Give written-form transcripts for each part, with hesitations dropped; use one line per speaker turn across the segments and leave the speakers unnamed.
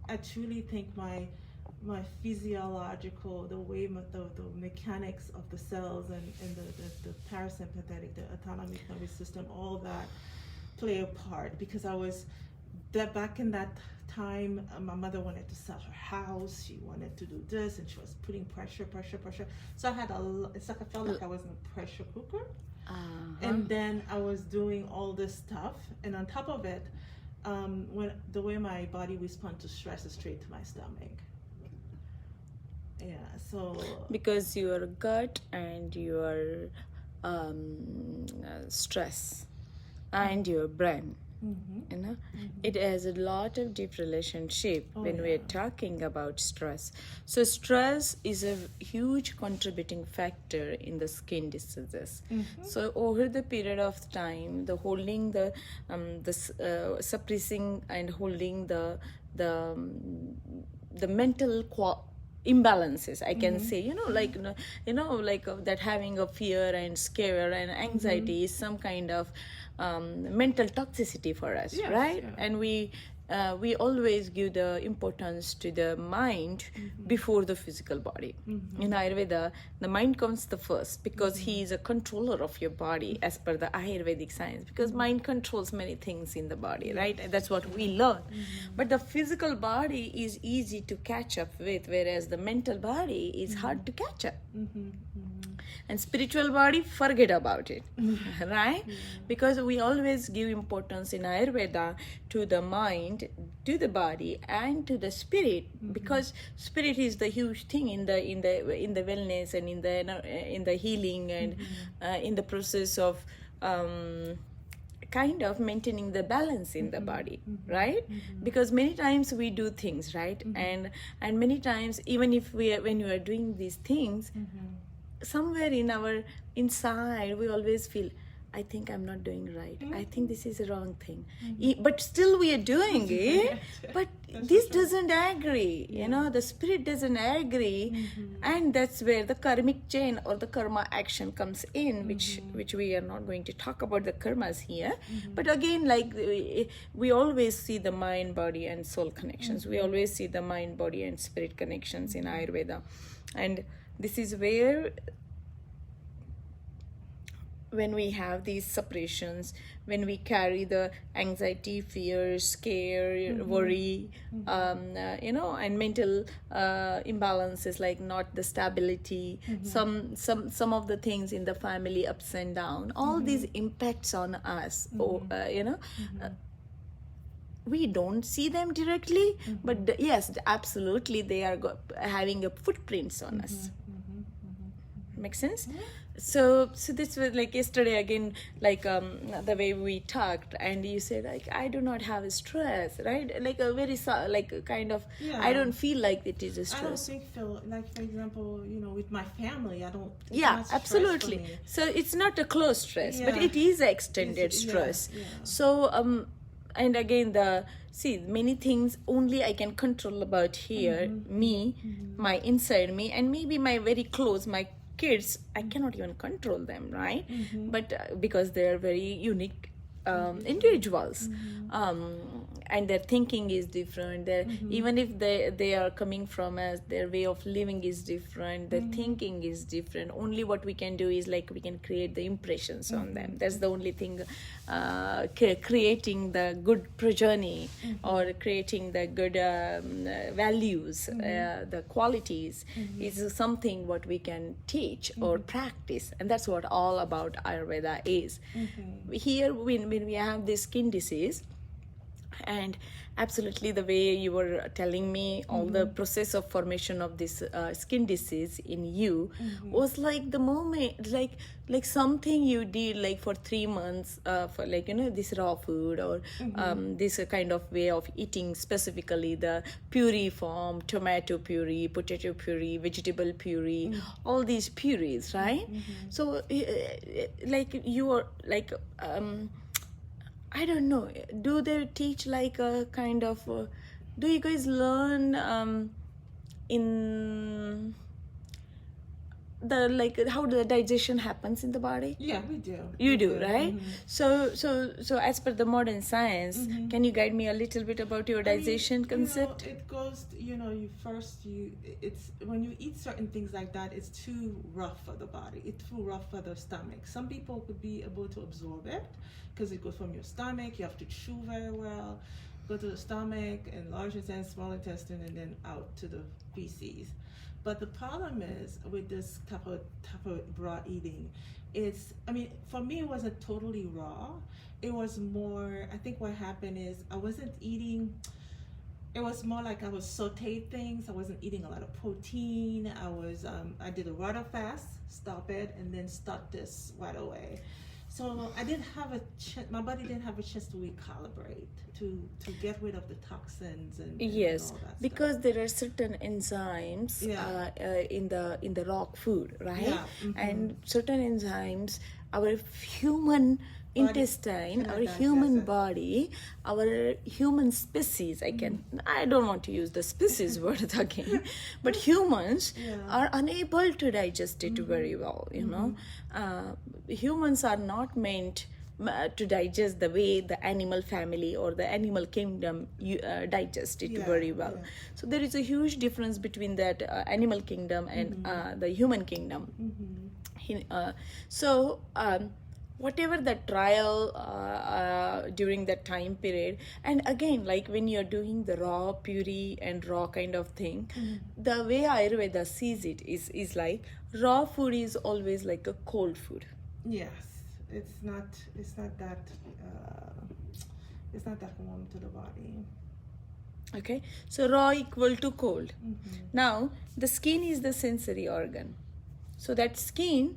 I truly think my physiological, the way the mechanics of the cells and the parasympathetic, the autonomic nervous system, all that play a part, because I was that back in that time, my mother wanted to sell her house, she wanted to do this, and she was putting pressure. So I had it's like I felt like I was in a pressure cooker. And then I was doing all this stuff, and on top of it, when the way my body responds to stress is straight to my stomach. Yeah, so
because your gut and your stress and your brain, you know, it has a lot of deep relationship when we're talking about stress. So stress is a huge contributing factor in the skin diseases. So over the period of time, the holding the suppressing and holding the mental imbalances, I can say, like that having a fear and scare and anxiety is some kind of mental toxicity for us, right? And we always give the importance to the mind before the physical body. In Ayurveda, the mind comes the first, because he is a controller of your body as per the Ayurvedic science, because mind controls many things in the body, right? And that's what we learn. But the physical body is easy to catch up with, whereas the mental body is hard to catch up. And spiritual body, forget about it, right? Because we always give importance in Ayurveda to the mind, to the body, and to the spirit, because spirit is the huge thing in the wellness and in the healing and in the process of kind of maintaining the balance in the body, right? Because many times we do things, right? And many times, even if when you are doing these things, somewhere in our inside we always feel, I think I'm not doing right, I think this is a wrong thing, but still we are doing it. But this doesn't agree, the spirit doesn't agree. And that's where the karmic chain or the karma action comes in, which we are not going to talk about the karmas here. But again, like we always see the mind, body and soul connections. We always see the mind, body and spirit connections in Ayurveda. And this is where, when we have these separations, when we carry the anxiety, fear, scare, worry, and mental imbalances, like not the stability, some of the things in the family ups and down, all these impacts on us, we don't see them directly, but yes, absolutely, they are having a footprints on us. Make sense? So this was like yesterday again, like the way we talked, and you said like, I do not have a stress, right? Like a very kind of, I don't feel like it is a stress.
I don't feel like, for example, with my family, I don't.
Yeah, absolutely. So it's not a close stress, but it is an extended stress. So and again, many things only I can control about here, me, my inside me, and maybe my very close, my kids, I cannot even control them, right? But because they're very unique individuals, and their thinking is different. Even if they are coming from us, their way of living is different, their thinking is different. Only what we can do is like we can create the impressions on them. That's the only thing. Creating the good progeny, or creating the good values, the qualities, is something what we can teach or practice, and that's what all about Ayurveda is. Here, when we have this skin disease, and absolutely the way you were telling me, all the process of formation of this skin disease in you was like the moment, like something you did like for 3 months, for like this raw food, or this kind of way of eating, specifically the puree form, tomato puree, potato puree, vegetable puree, all these purees, right? So like you are like I don't know, do they teach like a kind of, do you guys learn in how the digestion happens in the body?
Yeah, we do.
You do, right? So as per the modern science, can you guide me a little bit about your digestion concept?
It goes, it's when you eat certain things like that, it's too rough for the body. It's too rough for the stomach. Some people could be able to absorb it because it goes from your stomach. You have to chew very well, go to the stomach and large intestine, small intestine, and then out to the feces. But the problem is with this type of raw eating, for me, it wasn't totally raw. It was more, I think what happened is I wasn't eating, it was more like I was sauteed things. I wasn't eating a lot of protein. I did a water fast, stop it, and then start this right away. So I didn't have my body didn't have a chance to recalibrate, to get rid of the toxins and
yes,
all that
because
stuff.
there are certain enzymes in the raw food, right?
Yeah.
And certain enzymes, our human intestine, our human body, our human species, I don't want to use the species word again, but humans are unable to digest it very well, humans are not meant to digest the way the animal family or the animal kingdom digest it very well. So there is a huge difference between that animal kingdom and the human kingdom. Whatever the trial during that time period, and again, like when you're doing the raw puree and raw kind of thing, the way Ayurveda sees it is like raw food is always like a cold food.
Yes, it's not that warm to the body.
Okay, so raw equal to cold. Now the skin is the sensory organ, so that skin,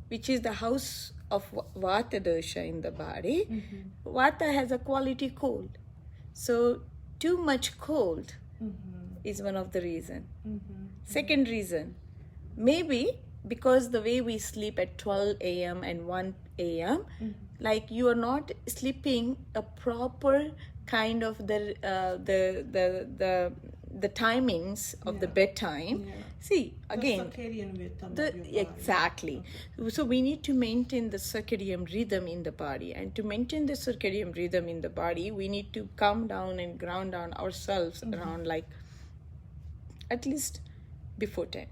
which is the house of Vata dosha in the body, Vata has a quality cold. So too much cold is one of the reason. Second reason, maybe because the way we sleep at 12 a.m. and 1 a.m., like you are not sleeping a proper kind of the timings of the bedtime. See, again,
the circadian rhythm of your body.
Exactly.
Okay.
So we need to maintain the circadian rhythm in the body, and to maintain the circadian rhythm in the body, we need to calm down and ground down ourselves around like at least before 10.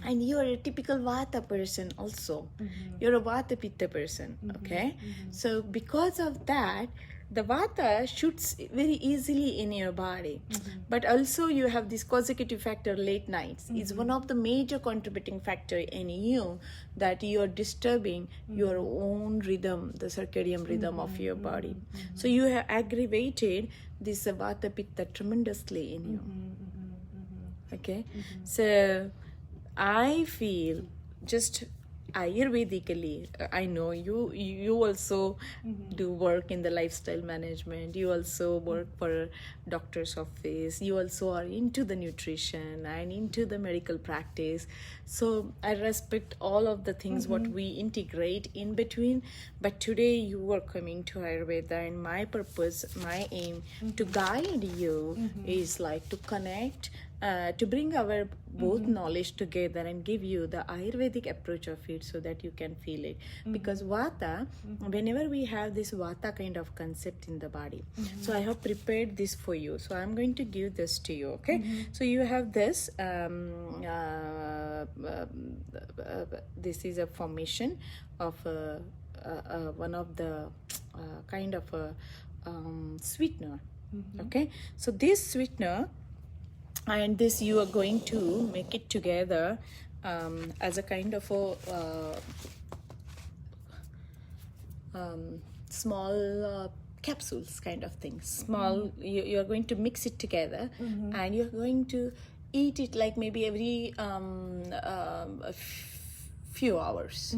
And you are a typical Vata person also. You're a Vata Pitta person, okay? So because of that, the Vata shoots very easily in your body. But also you have this causative factor, late nights. Is one of the major contributing factor in you that you are disturbing your own rhythm, the circadian rhythm of your body. So you have aggravated this Vata Pitta tremendously in you. Okay? So I feel just Ayurvedically, I know you also do work in the lifestyle management. You also work for doctor's office. You also are into the nutrition and into the medical practice. So I respect all of the things what we integrate in between. But today you are coming to Ayurveda, and my purpose, my aim to guide you is like to connect, to bring our both knowledge together and give you the Ayurvedic approach of it so that you can feel it. Because Vata, whenever we have this Vata kind of concept in the body, so I have prepared this for you. So I'm going to give this to you, okay? So you have this, this is a formation of one of the kind of a sweetener, okay? So this sweetener, and this you are going to make it together as a kind of a small capsules kind of thing. Small, you are going to mix it together, and you're going to eat it like maybe every few hours.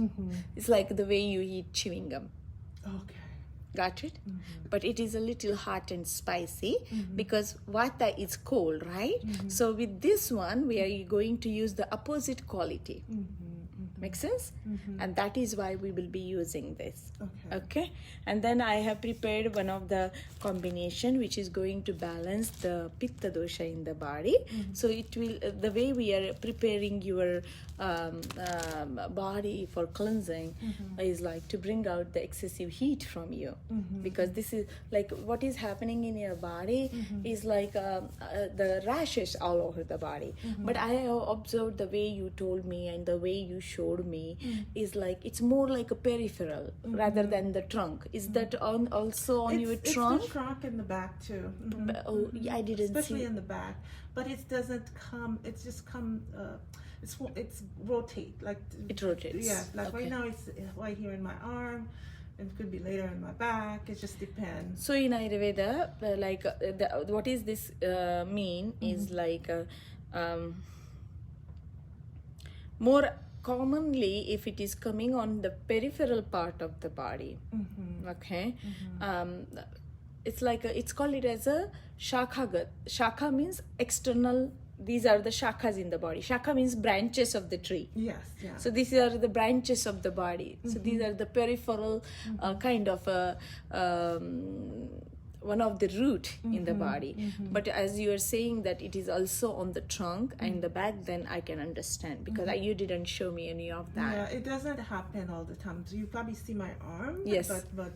It's like the way you eat chewing gum.
Okay.
Got it? But it is a little hot and spicy because Vata is cold, right? So with this one, we are going to use the opposite quality. Make sense? And that is why we will be using this.
Okay.
And then I have prepared one of the combination which is going to balance the pitta dosha in the body. So it will, the way we are preparing your body for cleansing is like to bring out the excessive heat from you, because this is like what is happening in your body is like the rashes all over the body. But I have observed the way you told me and the way you showed me is like it's more like a peripheral rather than the trunk. Is that also on your trunk?
It's the trunk and the back too.
Oh, yeah, I didn't
Especially
see.
in the back, but it doesn't come. It's just come. It's rotate like
It rotates.
Yeah, like
Okay.
right now it's right here in my arm. It could be later in my back. It just depends.
So in Ayurveda, what is this mean is like more commonly if it is coming on the peripheral part of the body. Okay, it's like it's called it as a shakhagat. Shakha means external. These are the shakhas in the body. Shakha means branches of the tree.
Yes, yeah.
So these are the branches of the body. So these are the peripheral kind of one of the root in the body. But as you are saying that it is also on the trunk and the back, then I can understand because you didn't show me any of that.
Yeah, it doesn't happen all the time. So you probably see my arm.
Yes.
But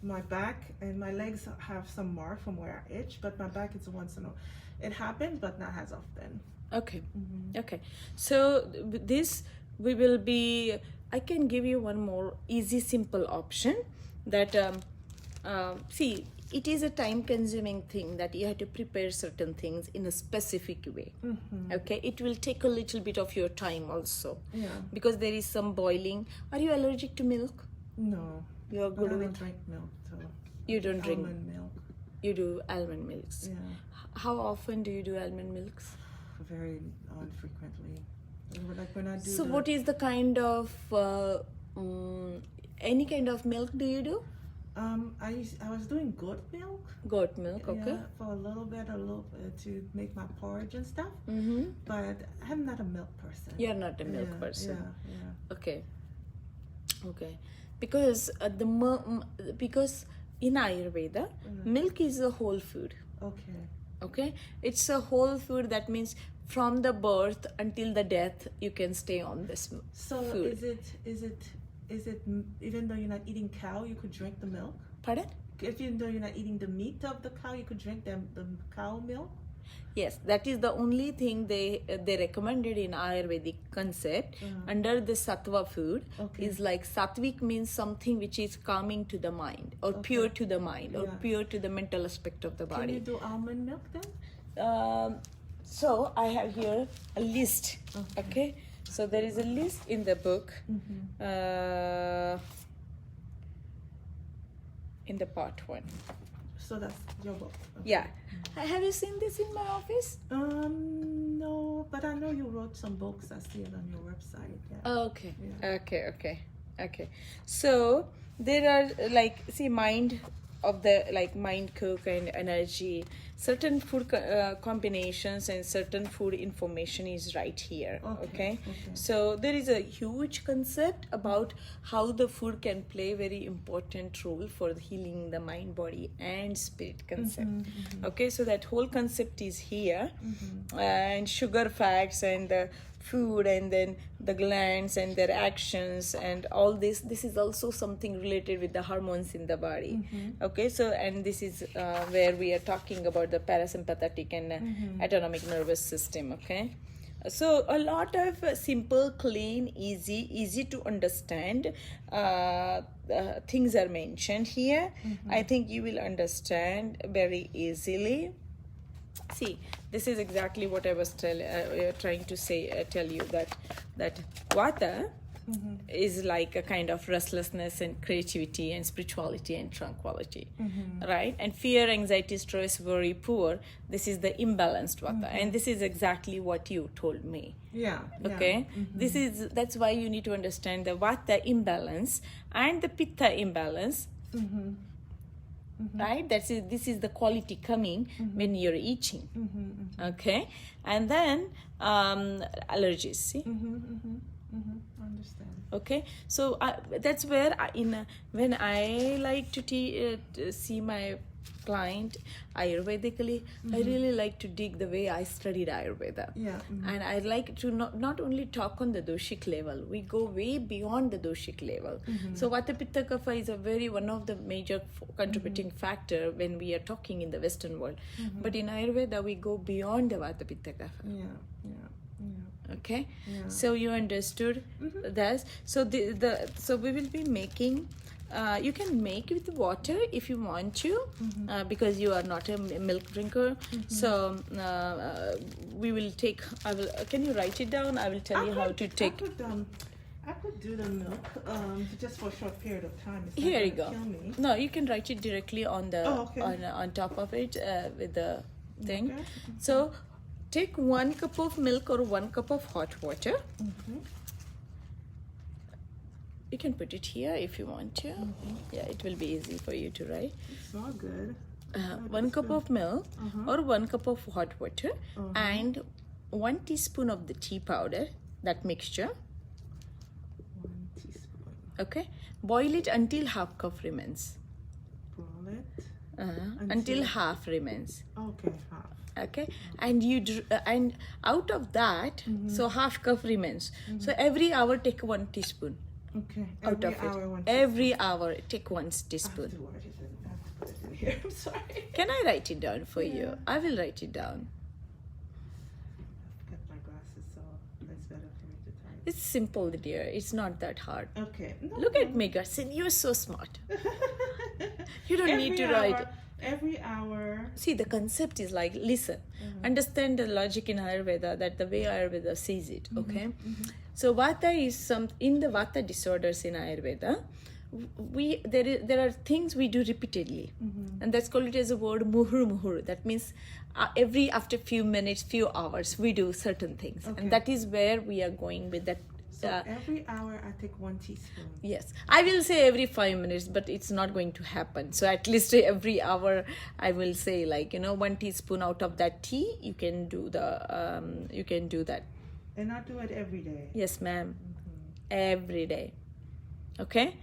my back and my legs have some mark from where I itch, but my back is once in a while. It happens, but not as often.
Okay. Okay. So this we will be. I can give you one more easy, simple option that see. It is a time-consuming thing that you have to prepare certain things in a specific way. Okay, it will take a little bit of your time also.
Yeah.
Because there is some boiling. Are you allergic to milk?
No.
You are
But
good
I
with.
don't drink milk. So
You don't drink.
almond milk.
You do almond milks.
Yeah.
How often do you do almond milks?
Very infrequently. Like when I do.
So what is the kind of any kind of milk do you do?
I was doing goat milk.
Goat milk, okay.
Yeah, for a little bit, to make my porridge and stuff.
Mm-hmm.
But I'm not a milk person.
You're not a milk person.
Yeah.
Okay. Okay. Because because in Ayurveda, milk is a whole food.
Okay.
Okay, it's a whole food. That means from the birth until the death, you can stay on this
So
food.
is it even though you're not eating cow, you could drink the milk?
Pardon?
Even though you're not eating the meat of the cow, you could drink the cow milk?
Yes, that is the only thing they recommended in Ayurvedic concept under the sattva food.
Okay.
Is like sattvic means something which is calming to the mind or pure to the mind or pure to the mental aspect of the body.
Can you do almond milk then?
So I have here a list. Okay. So there is a list in the book. In the part 1.
So that's your book. Okay.
Yeah. Have you seen this in my office?
No, but I know you wrote some books. I see it on your website. Yeah.
Okay.
Yeah.
Okay. So there are like mind of the mind cook and energy. Certain food combinations and certain food information is right here. Okay. So there is a huge concept about how the food can play very important role for healing the mind, body, and spirit concept. Okay. So that whole concept is here, and sugar, fats, and the food, and then the glands and their actions and all this is also something related with the hormones in the body. Okay, so and this is where we are talking about the parasympathetic and autonomic nervous system. Okay, so a lot of simple, clean, easy to understand things are mentioned here. I think you will understand very easily. See, this is exactly what I was trying to say. Tell you that vata is like a kind of restlessness and creativity and spirituality and tranquility, right? And fear, anxiety, stress, worry, poor. This is the imbalanced vata, and this is exactly what you told me.
Yeah.
Okay, that's why you need to understand the vata imbalance and the pitta imbalance. Right, this is the quality coming when you're eating. Okay, and then allergies. See,
Understand.
Okay, so that's where when I like to see my client Ayurvedically, I really like to dig the way I studied Ayurveda.
Yeah.
And I like to not only talk on the doshic level, we go way beyond the doshic level. So Vata Pitta Kapha is one of the major contributing factor when we are talking in the Western world. But in Ayurveda, we go beyond the Vata Pitta Kapha.
Yeah.
Okay,
Yeah.
so you understood that. So so we will be making. You can make with water if you want to, because you are not a milk drinker. So we will take. Can you write it down? I will tell you how to take.
I could do the milk just for a short period of time. It's not
Here you
gonna
go.
kill me.
No, you can write it directly on the on top of it with the thing.
Okay.
So take 1 cup of milk or 1 cup of hot water. You can put it here if you want to. Yeah, it will be easy for you to write.
It's all good.
1 cup of milk or 1 cup of hot water and 1 teaspoon of the tea powder, that mixture.
1 teaspoon.
Okay, boil it until half cup remains.
Boil it.
Until half remains.
Okay, half.
Okay, and and out of that, so half cup remains. So every hour take 1 teaspoon.
Okay.
Out of it. Every hour take 1 teaspoon.
I have to put it in here. I'm sorry.
Can I write it down for you? I will write it down.
I've got my glasses, so that's better for me to type.
It's simple, dear. It's not that hard.
Okay. No,
Look at me, Garcin. You're so smart. You don't need to write.
Every hour.
See, the concept is like, listen, understand the logic in Ayurveda, that the way Ayurveda sees it, okay? So Vata is in the Vata disorders in Ayurveda, there are things we do repeatedly, and that's called it as a word muhur muhur. That means after few minutes, few hours, we do certain things, and that is where we are going with that.
So every hour I take 1 teaspoon.
Yes, I will say every 5 minutes, but it's not going to happen. So at least every hour, I will say 1 teaspoon out of that tea. You can do that.
And I do it every day.
Yes, ma'am. Every day. Okay.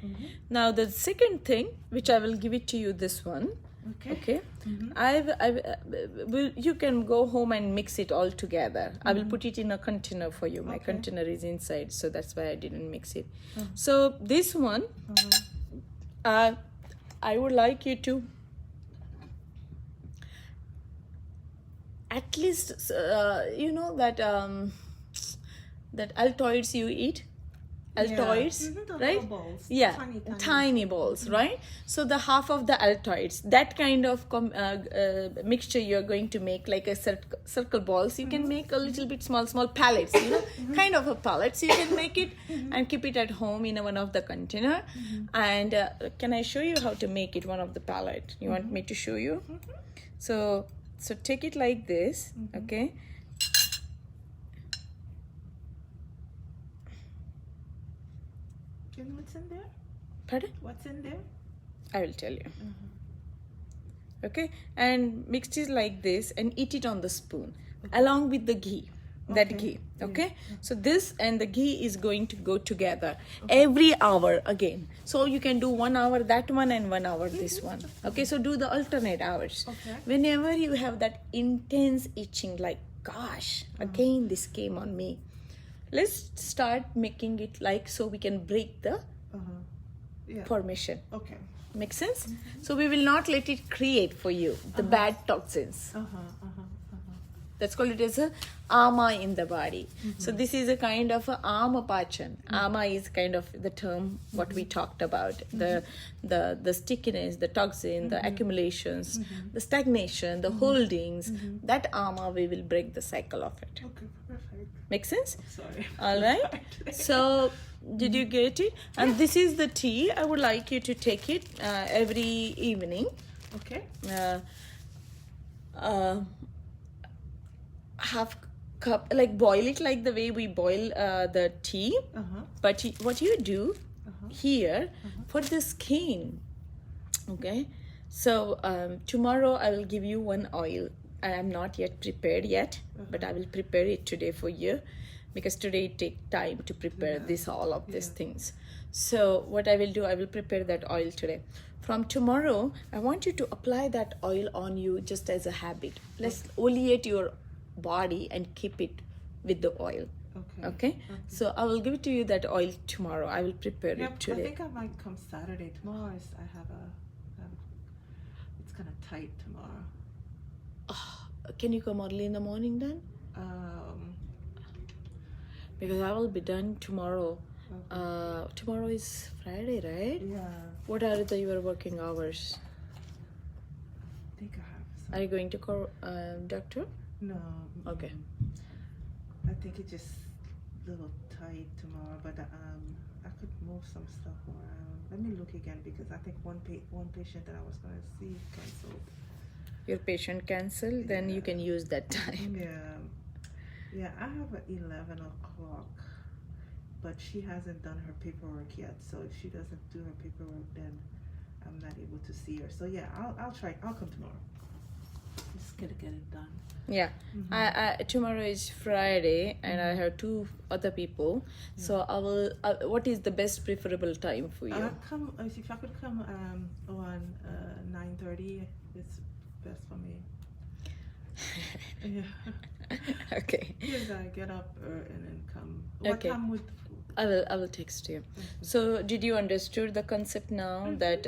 Now the second thing, which I will give it to you, this one. Okay. You can go home and mix it all together. I will put it in a container for you. My container is inside, so that's why I didn't mix it. So this one, I would like you to at least that Altoids you eat. Altoids, right?
Balls.
Yeah,
Tiny
balls, right? So the half of the Altoids, that kind of mixture you're going to make, like a circle balls. You can make a little bit small pallets, kind of a pallets. You can make it and keep it at home in one of the container. And can I show you how to make it one of the pallet? You want me to show you? So take it like this, okay?
You know what's in there?
Pardon?
What's in there?
I will tell you. Okay, and mix it like this and eat it on the spoon along with the ghee. That ghee. Okay, so this and the ghee is going to go together every hour again. So you can do 1 hour that one and 1 hour this one. Okay, so do the alternate hours. Whenever you have that intense itching, like gosh, again this came on me. Let's start making it so we can break the formation.
Okay.
Make sense? So we will not let it create for you the bad toxins. That's called it as a ama in the body. So this is a kind of a ama pachan. Ama is kind of the term what we talked about. The stickiness, the toxin, the accumulations, the stagnation, the holdings. That ama, we will break the cycle of it.
Okay, perfect.
Make sense?
Sorry.
All right. So did you get it? And this is the tea. I would like you to take it every evening.
Okay.
Half cup, boil it like the way we boil the tea. But what you do here for the skin, okay? So tomorrow I will give you one oil. I am not yet prepared yet, but I will prepare it today for you. because today it take time to prepare all of these things. So what I will do, I will prepare that oil today. From tomorrow, I want you to apply that oil on you just as a habit. Let's oleate your body and keep it with the oil. Okay? So I will give it to you that oil tomorrow. I will prepare it today.
I think I might come Saturday. Tomorrow I have it's kind of tight tomorrow.
Can you come early in the morning then? Because I will be done tomorrow. Tomorrow is Friday, right?
Yeah.
What are your working hours?
I think I have some.
Are you going to call doctor?
No.
Okay.
I think it's just a little tight tomorrow, but I could move some stuff around. Let me look again because I think one patient that I was going to see canceled.
Your patient canceled, then you can use that time.
Yeah, I have at 11 o'clock, but she hasn't done her paperwork yet. So if she doesn't do her paperwork, then I'm not able to see her. So yeah, I'll try. I'll come tomorrow. Just gotta get it done.
Yeah, tomorrow is Friday, and I have 2 other people. So I will. What is the best preferable time for you?
I'll come if I could come on 9:30. It's best for me. Yeah.
Okay.
Because I get up and then come. What time would?
I will text you. So did you understood the concept now that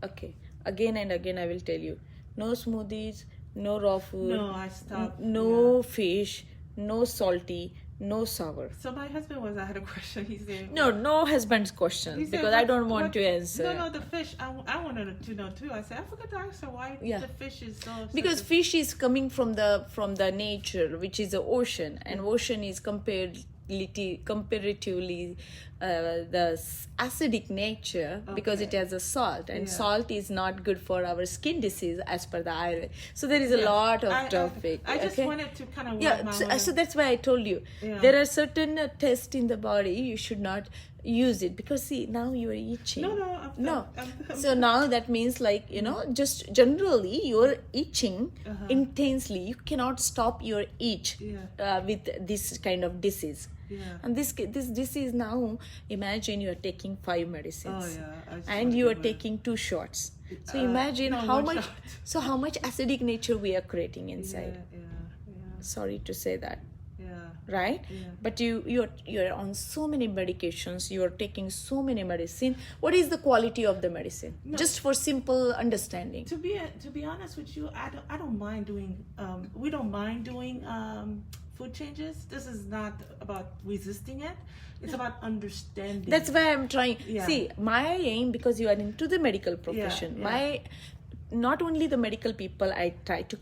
okay, again and again I will tell you, no smoothies, no raw food,
No, I stopped.
no fish, no salty, no sour.
So my husband had a question. He said,
No husband's questions because I don't want to answer.
No, the fish. I wanted to know too. I said I forgot to ask her why the fish is so.
Because fish is coming from the nature, which is the ocean, and ocean is comparatively the acidic nature because it has a salt, and salt is not good for our skin disease as per the Ayurveda. So there is a lot of topic.
I just wanted to kind of
so that's why I told you there are certain tests in the body you should not use it because see now you are itching.
No.
So now that means like just generally you're itching intensely. You cannot stop your itch with this kind of disease. And this disease now, imagine you are taking 5 medicines and you are taking 2 shots. So imagine how much acidic nature we are creating inside. Sorry to say that. Right? But you're on so many medications, you are taking so many medicine. What is the quality of the medicine? Just for simple understanding.
To be honest with you, I don't mind doing we don't mind doing food changes. This is not about resisting it. It's about understanding.
That's why I'm trying. See, my aim, because you are into the medical profession, not only the medical people, I try to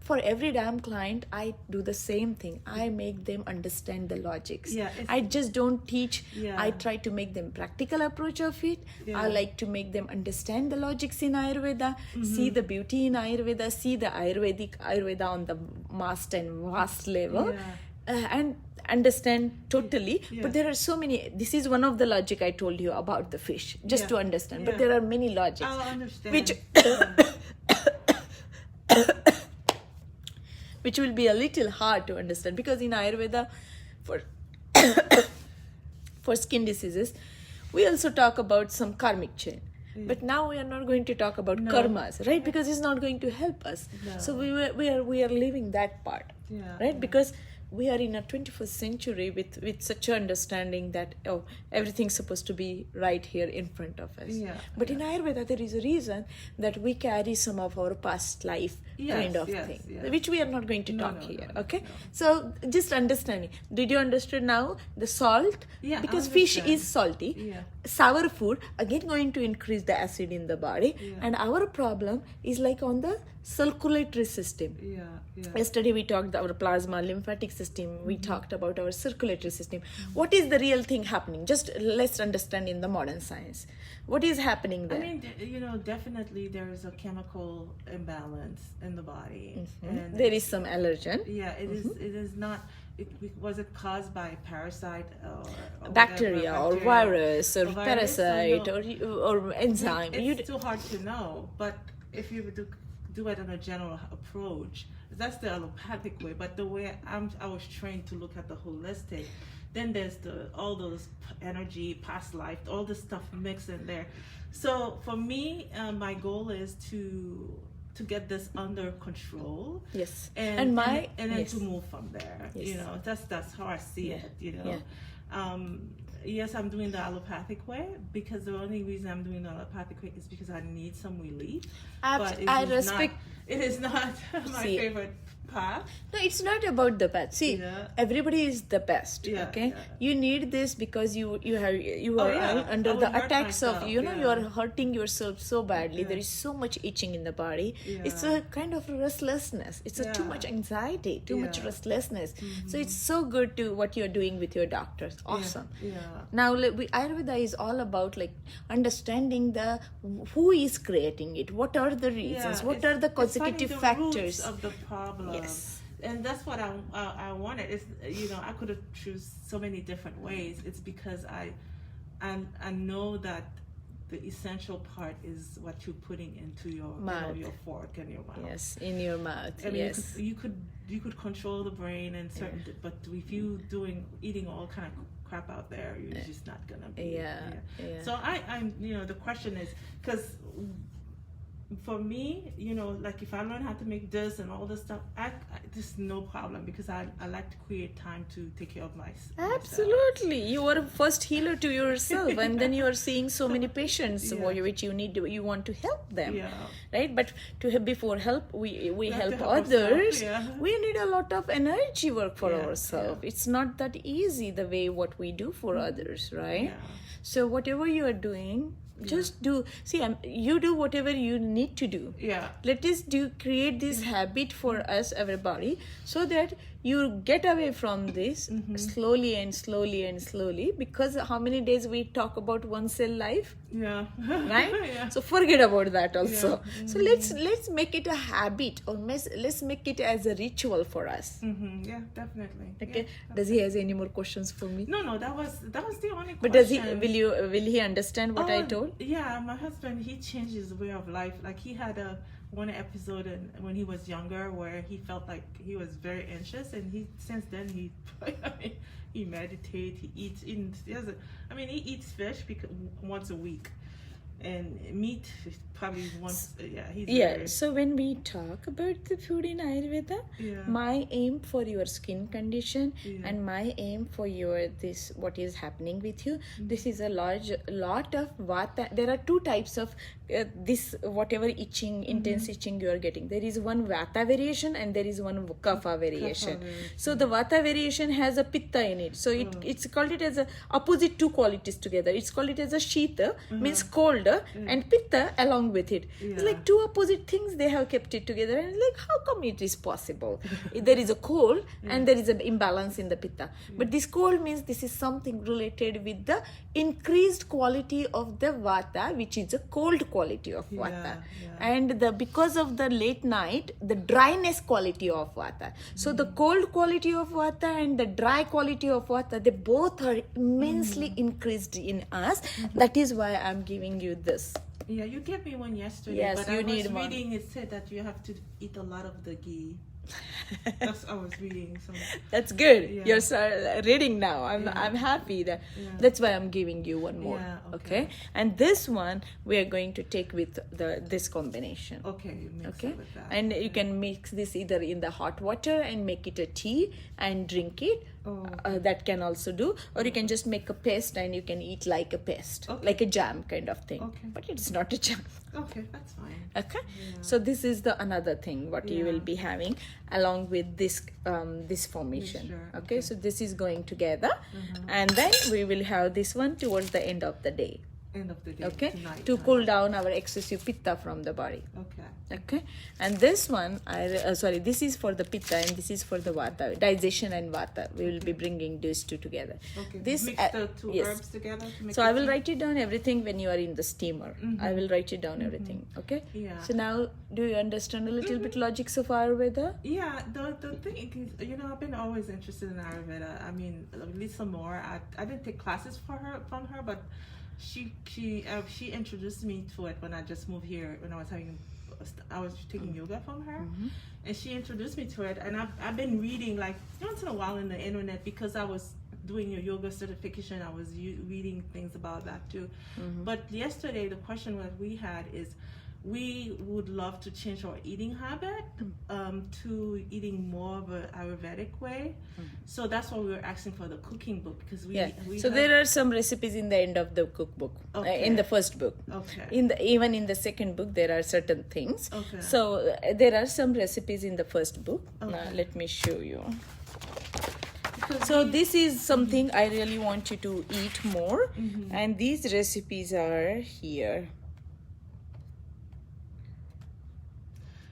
for every damn client, I do the same thing. I make them understand the logics. I just don't teach. I try to make them practical approach of it. I like to make them understand the logics in Ayurveda, see the beauty in Ayurveda, see the Ayurveda on the vast level, and understand totally. But there are so many. This is one of the logic I told you about the fish, just to understand. But there are many logics.
I'll understand.
Which will be a little hard to understand because in Ayurveda, for skin diseases, we also talk about some karmic chain. But now we are not going to talk about karmas, right? Because it's not going to help us. So we are leaving that part, right? Because we are in a 21st century with such an understanding that everything's supposed to be right here in front of us. But in Ayurveda there is a reason that we carry some of our past life kind of thing, which we are not going to talk here. Okay, so just understanding. Did you understand now the salt? Because fish is salty. Sour food again going to increase the acid in the body, and our problem is like on the circulatory system. Yesterday we talked our plasma lymphatic system. We talked about our circulatory system. What is the real thing happening? Just let's understand in the modern science. What is happening there?
I mean, definitely there is a chemical imbalance in the body. And
there is some allergen.
It is. It is not. Was it caused by parasite or
bacteria or virus or parasite or enzyme?
It's too hard to know. But if you do it on a general approach, that's the allopathic way. But the way I was trained to look at the holistic, then there's all those energy, past life, all this stuff mixed in there. So for me, my goal is to get this under control.
Yes.
And then
yes.
to move from there.
Yes.
You know, that's how I see it. You know.
Yeah.
Yes, I'm doing the allopathic way because the only reason I'm doing the allopathic way is because I need some relief. But it is not my favorite path.
No, it's not about the path. See, everybody is the best. Okay, you need this because you are under the attacks of you are hurting yourself so badly. There is so much itching in the body. It's a kind of restlessness. It's too much anxiety, too much restlessness. So it's so good to what you're doing with your doctors. Awesome. Now Ayurveda is all about like understanding who is creating it. What are the reasons? What are the consecutive factors
roots of the problem?
Yes.
And that's what I wanted. It's, I could have choose so many different ways. It's because I know that the essential part is what you're putting into your mouth. Your fork and your mouth.
Yes, in your mouth.
I mean, you could control the brain and certain, but if you eating all kind of crap out there, you're just not gonna be. So I'm the question is because. For me, like if I learn how to make this and all this stuff, this is no problem because I like to create time to take care of myself.
Absolutely. You are a first healer to yourself and then you are seeing so many patients which you want to help them. Right? But before help, we help others. We need a lot of energy work for ourselves. It's not that easy the way what we do for others, right? So whatever you are doing, just do. See, you do whatever you need to do. Let us create this habit for us, everybody, so that you get away from this slowly and slowly and slowly. Because how many days we talk about one cell life? Right? So forget about that also. So let's make it a habit, or let's make it as a ritual for us.
Yeah, definitely.
Okay. Does he has any more questions for me?
No, that was the only question.
But will he understand what I told?
Yeah, my husband, he changed his way of life. Like he had one episode when he was younger where he felt like he was very anxious, and since then he meditates, he eats. He eats fish once a week, and meat probably once.
So when we talk about the food in Ayurveda, my aim for your skin condition and my aim for what is happening with you, this is a lot of vata. There are two types of this whatever itching, intense itching you are getting. There is one vata variation and there is one kapha variation. So the vata variation has a pitta in it. So it's called it as a opposite two qualities together. It's called it as a shita, means cold, and pitta along with it. It's like two opposite things, they have kept it together, and like how come it is possible? There is a cold and there is an imbalance in the pitta. But this cold means this is something related with the increased quality of the vata, which is a cold quality of vata. And because of the late night, the dryness quality of vata. So the cold quality of vata and the dry quality of vata, they both are immensely increased in us. That is why I'm giving you this.
Yeah, you gave me one yesterday.
Yes,
but
you
I
need
was
one.
reading, it said that you have to eat a lot of the ghee. I was reading.
That's good. You're reading now. I'm happy that's why I'm giving you one more. Okay. And this one we are going to take with this combination.
Okay. You mix it with that.
And you can mix this either in the hot water and make it a tea and drink it. That can also do, or you can just make a paste and you can eat like a paste, like a jam kind of thing. But it's not a jam.
Okay, that's fine.
Okay. So this is the another thing what you will be having along with this formation. Okay. So this is going together, and then we will have this one towards the end of the day. Okay,
tonight,
to cool down our excessive pitta from the body. Okay, and this one, this is for the pitta and this is for the vata, digestion and vata. We will be bringing these two together.
This mix the two herbs together to make.
So I will write it down everything when you are in the steamer. I will write it down everything. Okay. So now, do you understand a little bit logics of Ayurveda?
Yeah. The thing is, I've been always interested in Ayurveda. I mean, Lisa Moore. I didn't take classes from her, but she introduced me to it when I just moved here. When I was taking yoga from her, and she introduced me to it. And I've been reading like once in a while in the internet because I was doing your yoga certification. I was reading things about that too. But yesterday the question that we had is, we would love to change our eating habit to eating more of an Ayurvedic way. So that's why we were asking for the cooking book, because we
so there are some recipes in the end of the cookbook, in the first book. Even in the second book there are certain things. So there are some recipes in the first book. Let me show you. So this is something I really want you to eat more, and these recipes are here.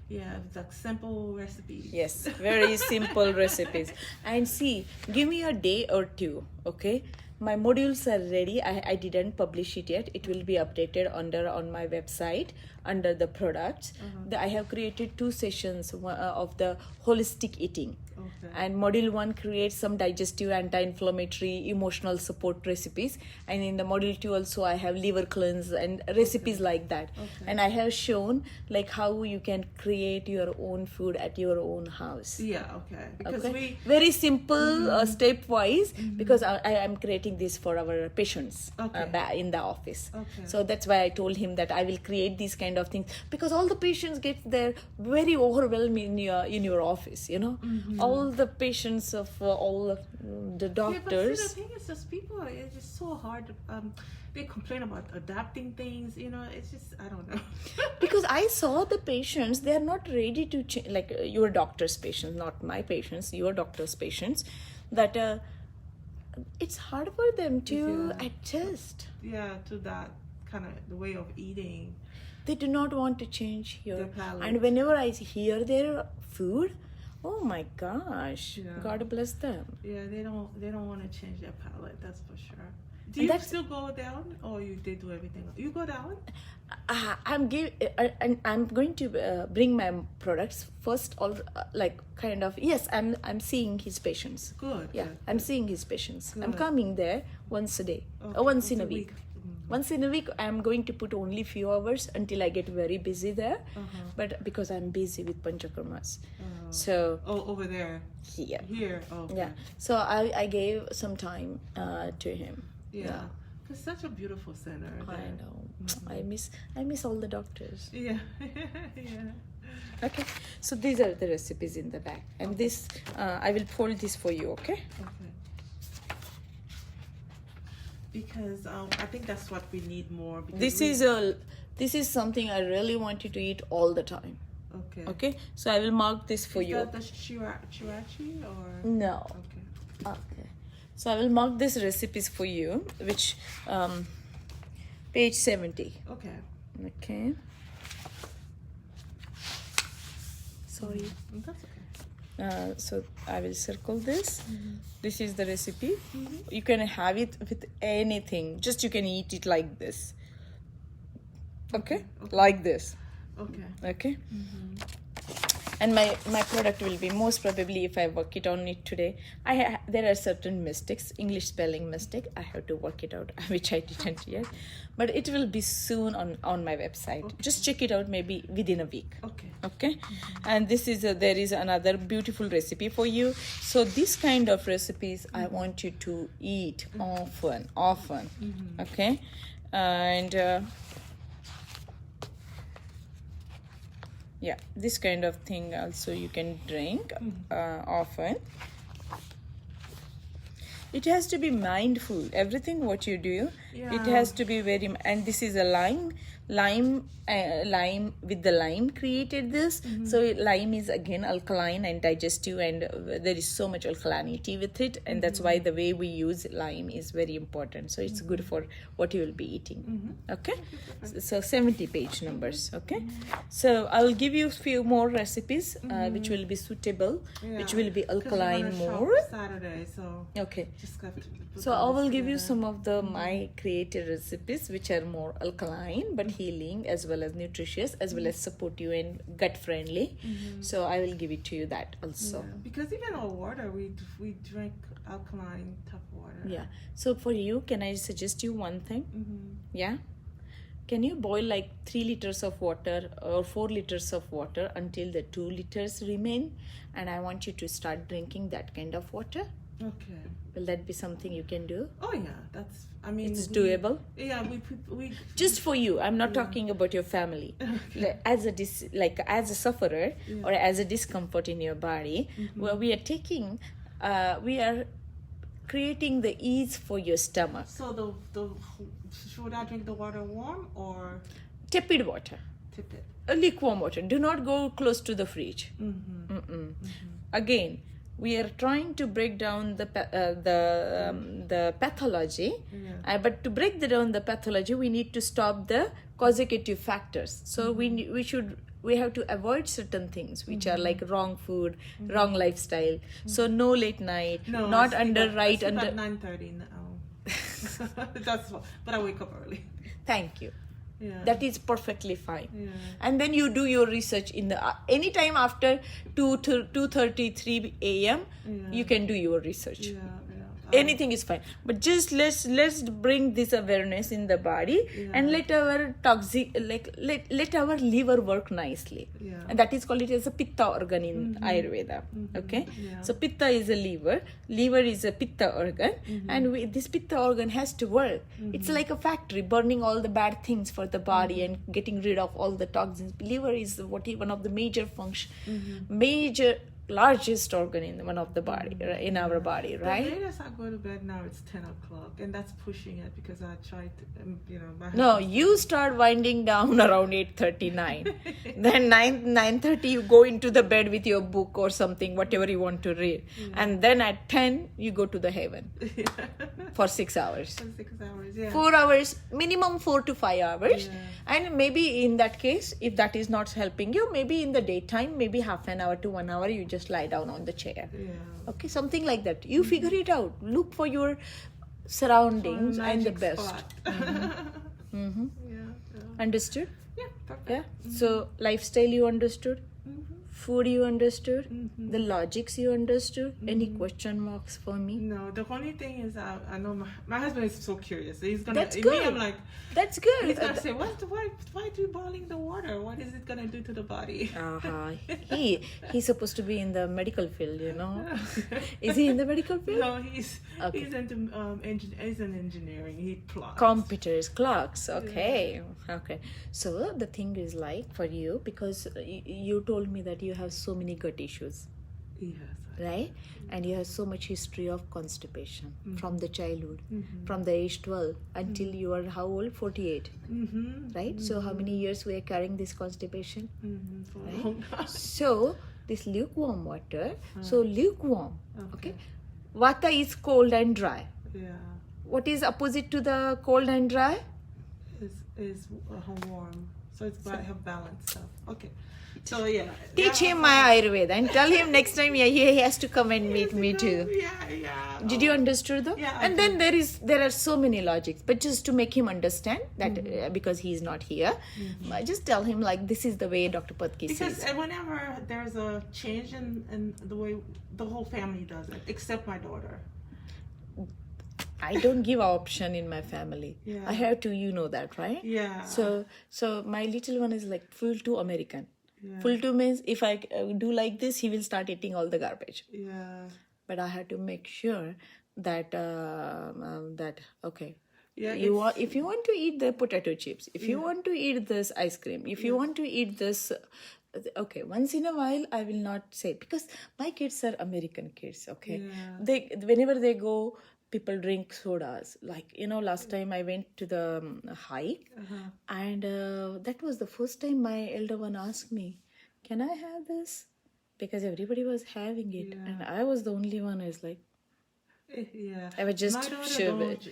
Yeah, it's like simple recipes.
Yes, very simple recipes. And see, give me a day or two, okay? My modules are ready. I didn't publish it yet. It will be updated on my website under the products. I have created 2 sessions of the holistic eating. And module 1 creates some digestive, anti-inflammatory, emotional support recipes. And in the module 2 also I have liver cleanse and recipes like that. And I have shown like how you can create your own food at your own house. Because very simple, stepwise, because I am creating this for our patients in the office. So that's why I told him that I will create these kind of things, because all the patients get there very overwhelmed in your office, you know. All the patients of all the doctors.
Yeah, but see, the thing is just people, it's just so hard. They complain about adapting things, you know. It's just, I don't know.
Because I saw the patients, they are not ready to change, like your doctor's patients, not my patients, your doctor's patients, that it's hard for them to adjust.
To that kind of the way of eating.
They do not want to change here.
Their palate.
And whenever I hear their food, oh my gosh, God bless them.
Yeah, they don't want to change their palate, that's for sure. Do you still go down, or they do everything? You go down?
I'm going to bring my products first. I'm seeing his patients.
Good.
Yeah,
good.
I'm seeing his patients.
Good.
I'm coming there once a day, once in a week. Once in a week, I'm going to put only few hours until I get very busy there. But because I'm busy with Panchakarmas. So
over there. Here.
Yeah. So I gave some time to him.
Yeah. It's such a beautiful center.
I know. I miss all the doctors.
Yeah.
Okay. So these are the recipes in the back, and this I will fold this for you. Okay.
Because I think that's what we need more.
This is something I really want you to eat all the time. Okay. So I will mark this for you.
Is that the shirachi or
no? Okay. So I will mark these recipes for you, which page 70. Okay. Sorry.
That's okay.
So I will circle this. This is the recipe. You can have it with anything. Just you can eat it like this. Okay. Like this. Okay. And my product will be most probably, if I work it on it today, there are certain mistakes, English spelling mistake. I have to work it out, which I didn't yet. But it will be soon on my website. Just check it out maybe within a week. Okay. And this is there is another beautiful recipe for you. So this kind of recipes I want you to eat often. Okay. And this kind of thing also you can drink often. It has to be mindful. Everything what you do, it has to be very. And this is a lime with the lime created this. So lime is again alkaline and digestive, and there is so much alkalinity with it, and that's why the way we use lime is very important. So it's good for what you will be eating. Okay. So 70 page numbers. Okay. So I will give you a few more recipes which will be suitable, which will be alkaline more.
Saturday, so
okay.
Just got to
So I will give you some of my created recipes which are more alkaline but healing, as well as nutritious, as well as supportive and gut friendly. So I will give it to you that also.
Because even our water, we drink alkaline type water.
So for you, can I suggest you one thing? Yeah. can you boil like 3 liters of water or 4 liters of water until the 2 liters remain? And I want you to start drinking that kind of water.
Okay.
Will that be something you can do?
Oh yeah, that's. I mean,
It's doable.
Yeah, we.
Just for you. I'm not talking about your family. As a sufferer or as a discomfort in your body, where we are creating the ease for your stomach.
So should I drink the water warm or
Tepid water.
tepid?
Lukewarm water. Do not go close to the fridge. Again, we are trying to break down the pathology, but to break down the pathology, we need to stop the causative factors. So we have to avoid certain things which are like wrong food, wrong lifestyle. So no late night, not under right
I sleep
under.
at 9:30 now. That's what. But I wake up early.
Thank you.
Yeah.
That is perfectly fine.
Yeah.
And then you do your research in the anytime after 2:33 a.m. You can do your research.
Yeah.
Anything is fine, but just let's bring this awareness in the body and let our let our liver work nicely. And that is called it as a pitta organ in Ayurveda. Okay, so pitta is a liver is a pitta organ, and this pitta organ has to work. It's like a factory burning all the bad things for the body and getting rid of all the toxins. Liver is one of the major largest organ in one of the body in our body, right?
The latest I go to bed now, it's 10 o'clock, and that's pushing it because I tried to,
No, you start winding down around 8:39. Then 9:30 you go into the bed with your book or something, whatever you want to read, and then at 10 you go to the heaven for 6 hours.
For 6 hours, yeah.
4 hours, minimum 4 to 5 hours. And maybe in that case, if that is not helping you, maybe in the daytime, maybe half an hour to 1 hour, you just lie down on the chair. Okay, something like that. You figure it out. Look for your surroundings and the best. Understood?
Yeah, perfect.
Yeah. So lifestyle you understood, food you understood, the logics you understood. Any question marks for me?
No, the only thing is I know my husband is so curious. He's gonna.
That's
Me,
good.
I'm like.
That's good.
He's gonna say, why do you boiling the water? What is it gonna do to the body?
He's supposed to be in the medical field, you know. Is he in the medical field?
No, he's into he's in engineering. He plots.
Computers, clocks. Okay. So the thing is like for you, because you told me that you have so many gut issues.
Yes.
Right? And you have so much history of constipation from the childhood, from the age 12 until you are how old? 48. Right? So how many years we are carrying this constipation?
For a
Right?
long time.
So this lukewarm water, so lukewarm, okay? Vata is cold and dry.
Yeah.
What is opposite to the cold and dry?
Is warm. So it's have balanced stuff. Okay. So yeah.
Teach him my Ayurveda and tell him next time he has to come and meet me too.
Yeah.
Did you understand though?
Yeah,
And then there are so many logics, but just to make him understand that because he's not here, I just tell him like this is the way Dr. Patki
Because
says.
whenever there's a change in the way the whole family does it, except my daughter.
I don't give option in my family.
Yeah.
I have to, you know that, right?
Yeah.
So my little one is like full to American.
Yeah.
Full to means if I do like this, he will start eating all the garbage.
Yeah.
But I have to make sure that okay.
Yeah.
If you want to eat the potato chips, if you want to eat this ice cream, if you want to eat this, okay, once in a while I will not say, because my kids are American kids. Okay, whenever they go, people drink sodas. Like, last time I went to the hike, and that was the first time my elder one asked me, can I have this? Because everybody was having it, and I was the only one who was like,
yeah.
I was just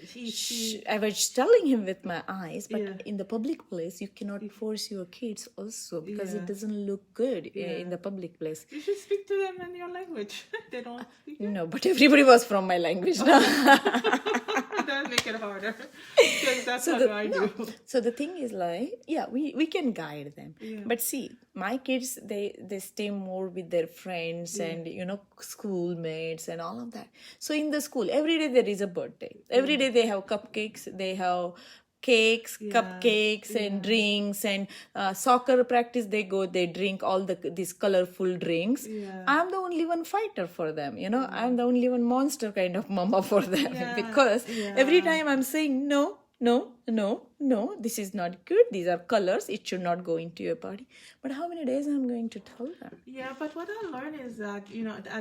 she
I was telling him with my eyes, but in the public place you cannot force your kids also, because it doesn't look good in the public place.
You should speak to them in your language. They don't speak it.
No, but everybody was from my language now.
That make it harder. Because that's what I do.
So the thing is like, we can guide them. But see, my kids, they stay more with their friends and, schoolmates and all of that. So in the school, every day there is a birthday. Every day they have cupcakes, they have cakes,
Yeah,
cupcakes, and drinks, and soccer practice. They go, they drink all these colorful drinks.
Yeah.
I'm the only one fighter for them. I'm the only one monster kind of mama for them because every time I'm saying no, no, no, no, this is not good. These are colors. It should not go into your body. But how many days I'm going to tell them?
Yeah, but what I learned is that,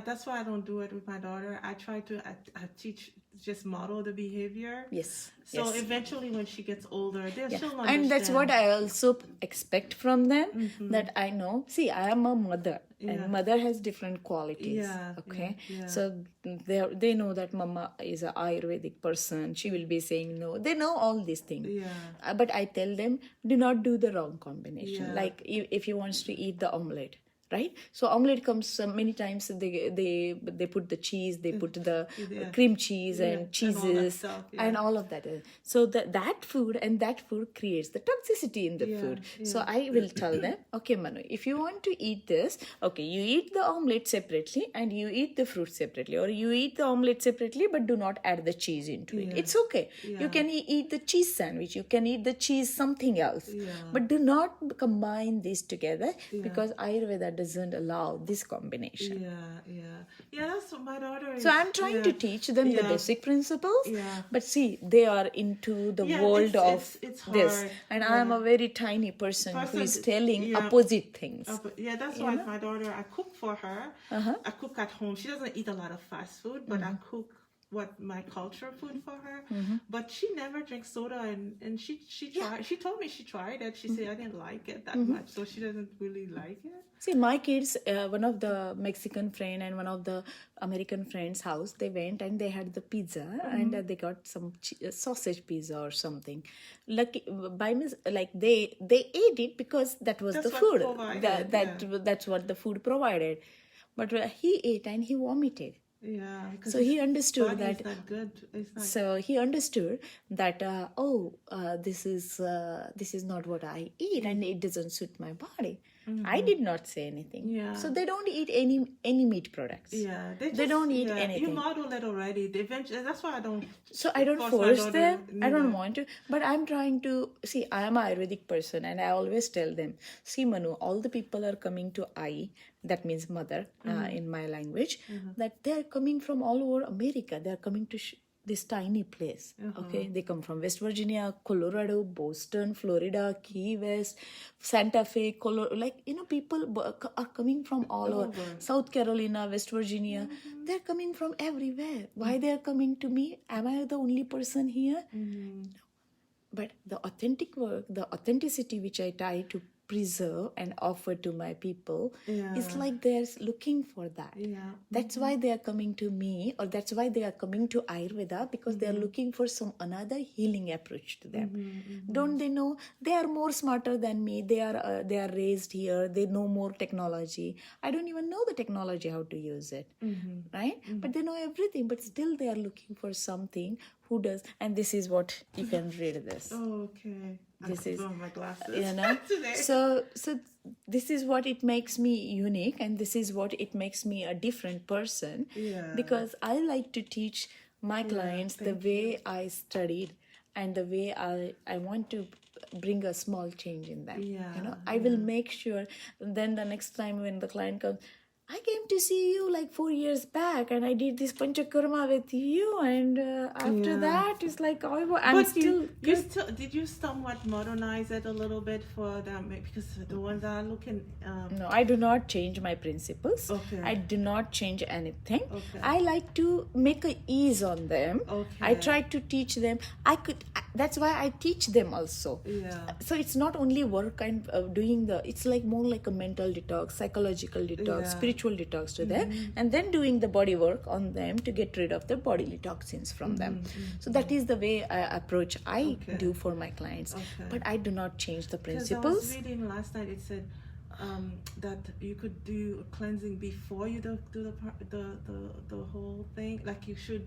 that's why I don't do it with my daughter. I try to I teach, just model the behavior.
Yes.
So
yes.
eventually when she gets older, she'll understand.
And that's what I also expect from them, that I know. See, I am a mother, and mother has different qualities.
Yeah,
Okay.
yeah.
So they know that mama is an Ayurvedic person. She will be saying no. They know all these things.
Yeah.
But I tell them, do not do the wrong combination.
Yeah.
Like if you want to eat the omelette, right? So omelette comes many times. They put the cheese, they put the cream cheese and cheeses and all of that. So that food creates the toxicity in the food. So I will tell them, okay, Manu, if you want to eat this, okay, you eat the omelette separately and you eat the fruit separately, or you eat the omelette separately but do not add the cheese into it. It's okay. You can eat the cheese sandwich. You can eat the cheese something else, but do not combine these together because Ayurveda doesn't allow this combination.
That's what my daughter is.
So I'm trying to teach them the basic principles, but see, they are into the world of
it's
this,
hard.
and I'm a very tiny person who is telling opposite things.
That's why my daughter, I cook for her. I cook at home. She doesn't eat a lot of fast food, but I cook my culture food for her. But she never drinks soda, and she tried. She told me she tried it. She said I didn't like it that much, so she doesn't really like it.
See, my kids, one of the Mexican friend and one of the American friends' house, they went and they had the pizza and they got some sausage pizza or something. Like they ate it because that was the food. That's what the food provided. But he ate and he vomited. So he understood that.
Not good.
So he understood that this is not what I eat and it doesn't suit my body. I did not say anything. So they don't eat any meat products. They don't eat anything.
You model it already. Eventually, that's why I don't.
So I don't force them. I don't want to. But I'm trying to see. I am an Ayurvedic person, and I always tell them, see, Manu, all the people are coming to Ai. That means mother in my language. That they are coming from all over America. They are coming to this tiny place. Okay, they come from West Virginia, Colorado, Boston, Florida, Key West, Santa Fe, Colorado. People are coming from all over. South Carolina, West Virginia. They're coming from everywhere. Why they are coming to me? Am I the only person here? No. But the authentic work, the authenticity which I try to preserve and offer to my people is like they're looking for that. That's why they are coming to me, or that's why they are coming to Ayurveda, because they are looking for some another healing approach to them. Don't they know they are more smarter than me? They are raised here. They know more technology. I don't even know the technology, how to use it, right? But they know everything. But still, they are looking for something who does. And this is what you can read this.
Okay.
This is
my glasses.
So this is what it makes me unique, and this is what it makes me a different person. Because I like to teach my clients the way I studied and the way I want to bring a small change in them. I will make sure. Then the next time when the client comes, I came to see you like 4 years back, and I did this panchakarma with you, and after that, it's like
did you somewhat modernize it a little bit for them? Because the ones that are looking.
No, I do not change my principles. I do not change anything. I like to make a ease on them. I try to teach them. That's why I teach them also. So it's not only work and doing it's like more like a mental detox, psychological detox, spiritual detox to them, and then doing the body work on them to get rid of the bodily toxins from them. So that is the way I do for my clients. But I do not change the principles.
I was reading last night, it said that you could do a cleansing before you do the whole thing. Like you should.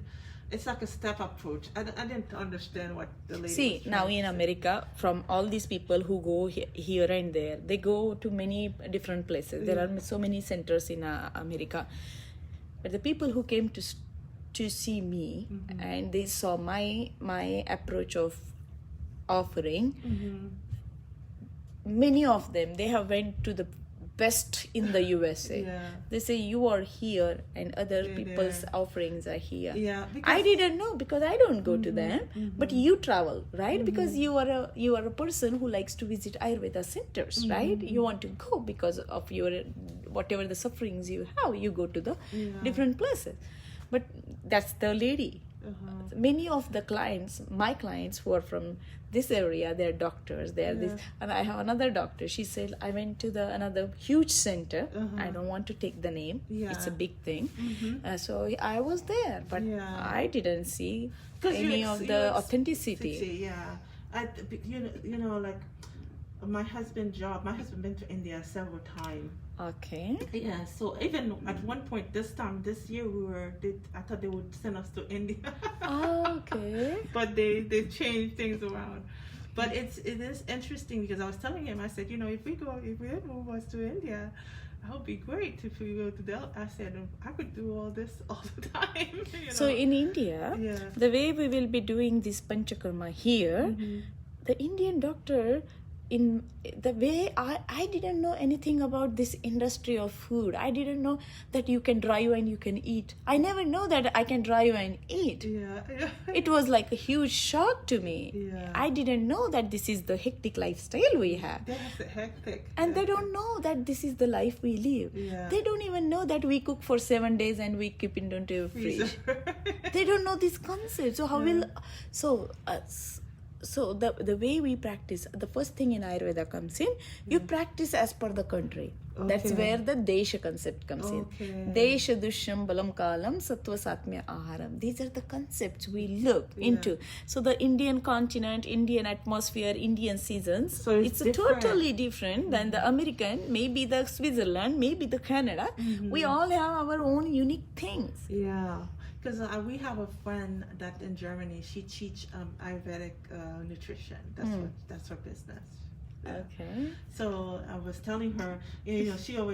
It's like a step approach. I didn't understand what the lady
See, now in America, from all these people who go here and there, they go to many different places. There are so many centers in America. But the people who came to see me and they saw my approach of offering,
Mm-hmm.
many of them, they have went to the best in the USA.
Yeah.
They say you are here and other
They're
people's
there.
offerings are here.
Yeah,
I didn't know because I don't go to them, but
Mm-hmm.
you travel, right? Because you are a person who likes to visit Ayurveda centers,
Mm-hmm.
right? You want to go because of your whatever the sufferings you have, you go to the different places. But that's the lady.
Uh-huh.
Many of the clients, my clients who are from this area, they're doctors, they're this, and I have another doctor. She said, I went to another huge center. I don't want to take the name. It's a
Yeah.
big thing. So I was there, but
Yeah.
I didn't see
'Cause you
any
ex-
of
you
the
ex-
authenticity.
Yeah, you know, like my husband been to India several times.
Okay.
Yeah, so even at one point this year I thought they would send us to India,
Okay.
but they changed things around. But it is interesting because I was telling him, I said, you know, if we move us to India, that would be great if we go to Delhi. I said, I could do all this all the time. You
So
know?
in India,
Yeah.
the way we will be doing this Panchakarma here,
Mm-hmm.
the Indian doctor, in the way I didn't know anything about this industry of food. I didn't know that you can drive and you can eat. I never know that I can drive and eat.
Yeah.
It was like a huge shock to me.
Yeah.
I didn't know that this is the hectic lifestyle we have.
That's hectic.
And they don't know that this is the life we live.
Yeah.
They don't even know that we cook for 7 days and we keep it into a fridge. They don't know this concept. So how will so the way we practice, the first thing in Ayurveda comes in, you practice as per the country. That's
Okay.
where the Desha concept comes
Okay.
in. Desha Dusham Balam Kalam Sattva Satmya Aharam. These are the concepts we look into. So the Indian continent, Indian atmosphere, Indian seasons,
So it's different.
totally different than the American, maybe the Switzerland, maybe the Canada. We all have our own unique things.
Yeah, because we have a friend that in Germany, she teach Ayurvedic nutrition. That's her business. Yeah.
Okay.
So I was telling her, you know,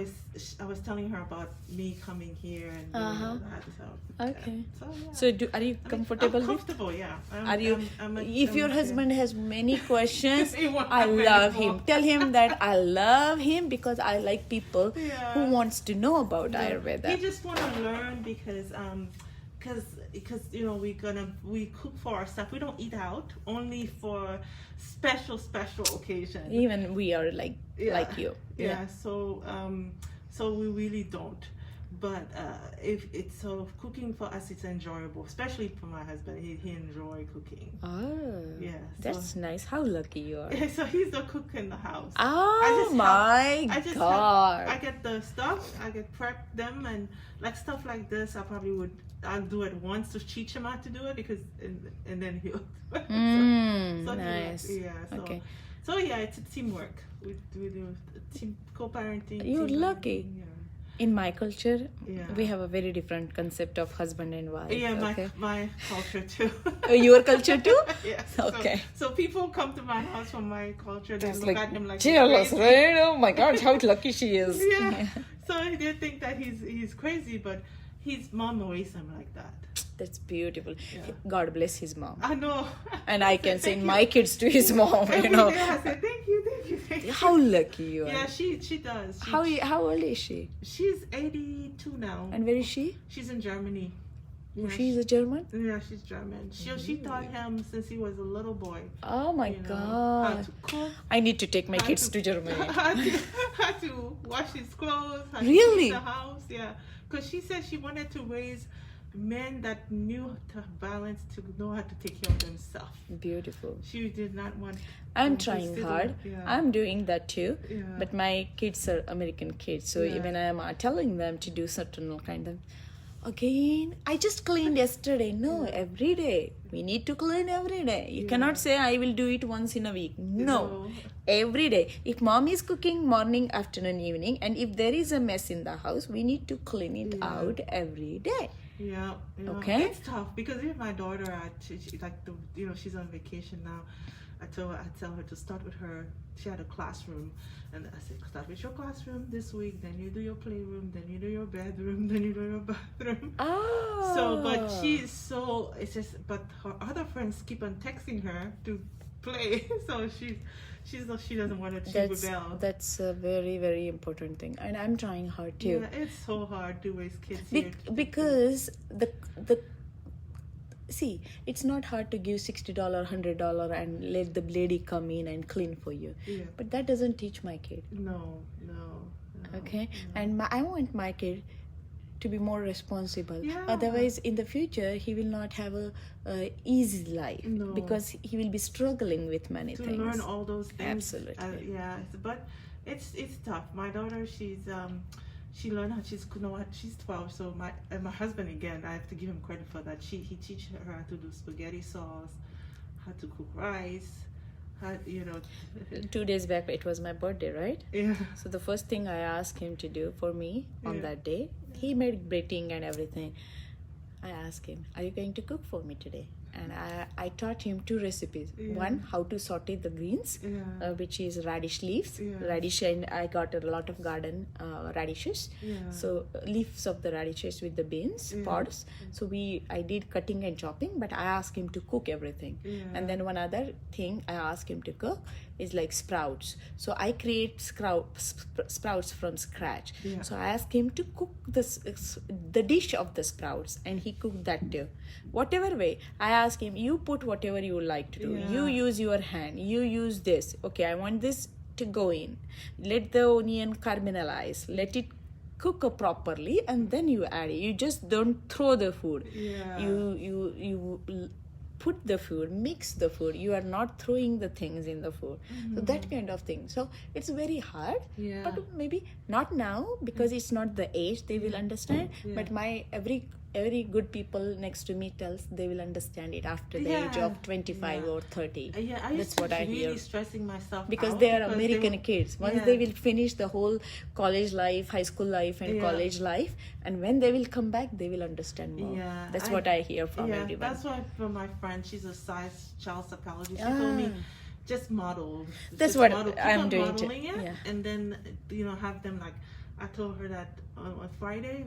I was telling her about me coming here and doing all that. So
Okay.
So yeah.
So are you comfortable
I'm
with?
comfortable, yeah.
Are you? If your husband has many questions,
He won't
I
have
love
any more.
him. Tell him that I love him because I like people
Yeah.
who wants to know about
He
Ayurveda.
just want to learn because you know we cook for ourselves. We don't eat out only for special occasions.
Even we are like you.
Yeah. So we really don't. But if it's so cooking for us, it's enjoyable, especially for my husband. He enjoy cooking.
Oh,
Yeah.
that's nice. How lucky you are.
So he's the cook in the house.
Oh my God.
I get the stuff. I get prep them and like stuff like this. I'll do it once to teach him how to do it because and then he'll. So
Nice. Okay.
So yeah, it's a teamwork. We do team co-parenting.
You're
team
lucky.
parenting, yeah.
In my culture,
Yeah.
we have a very different concept of husband and wife.
Yeah,
okay?
my culture too.
Your culture too?
Yeah.
Okay.
So people come to my house from my culture. They
That's
look at him like
jealous,
crazy.
right? Oh my God, how lucky she is.
Yeah. So they think that he's crazy, but his mom raised him like that.
That's beautiful.
Yeah.
God bless his mom.
I know.
And I can
Thank
send
you.
my kids to his mom,
Every
you know.
day I say thank you.
How lucky you are.
Yeah, she does.
How old is she?
She's 82 now.
And where is she?
She's in Germany.
Oh,
Yeah,
she's a German?
Yeah, she's German. She taught him since he was a little boy.
Oh my
You know, how
God.
to cook,
I need to take my
how
kids
to-
to Germany.
how to wash his clothes, how
Really?
to clean the house. Yeah, because she said she wanted to raise men that knew to balance, to know how to take care of themselves.
Beautiful.
She did not want.
I'm
them to
trying
sit
hard.
yeah.
I'm doing that too.
Yeah.
But my kids are American kids, so
Yeah.
even I am telling them to do certain kind of. Again, I just cleaned yesterday. No, every day. We need to clean every day. You cannot say I will do it once in a week. No. Every day. If mom is cooking morning, afternoon, evening, and if there is a mess in the house, we need to clean it out every day.
Yeah,
Okay.
It's tough because even my daughter, she's on vacation now. I tell her to start with her. She had a classroom, and I said, start with your classroom this week. Then you do your playroom. Then you do your bedroom. Then you do your bathroom.
Oh.
So, but she's so. It's just. But her other friends keep on texting her to play. So she doesn't want to rebel.
That's a very, very important thing, and I'm trying hard too.
Yeah, it's so hard to raise kids here.
Because the see, it's not hard to give $60, $100 and let the lady come in and clean for you.
Yeah.
But that doesn't teach my kid.
No.
Okay, and I want my kid to be more responsible.
Yeah.
Otherwise, in the future, he will not have a easy life because he will be struggling with many things.
To learn all those things.
Absolutely.
But it's tough. My daughter, she learned how she's 12. So my husband, again, I have to give him credit for that. He teaches her how to do spaghetti sauce, how to cook rice.
2 days back, it was my birthday, right?
Yeah.
So the first thing I asked him to do for me on that day, he made breading and everything. I asked him, "Are you going to cook for me today?" And I taught him 2 recipes. One, how to saute the greens, which is radish leaves, radish, and I got a lot of garden radishes. So leaves of the radishes with the beans, pods. So I did cutting and chopping, but I asked him to cook everything. And then one other thing I asked him to cook is like sprouts. So I create sprouts from scratch. So I asked him to cook the dish of the sprouts, and he cooked that too. Whatever way, I asked him, you put whatever you like to do. You use your hand. You use this. Okay, I want this to go in. Let the onion caramelize. Let it cook properly, and then you add it. You just don't throw the food. You put the food, mix the food. You are not throwing the things in the food. So that kind of thing. So it's very hard, but maybe not now because it's not the age they will understand. But my every good people next to me tells they will understand it after the age of 25 or 30. That's what I hear.
Stressing myself
because they are American kids. Once they will finish the whole college life, high school life, and college life, and when they will come back, they will understand more. That's what I hear from everyone.
That's why from my friend, she's a child psychologist. She told me, just model.
That's what I'm doing too.
And then have them like. I told her that on Friday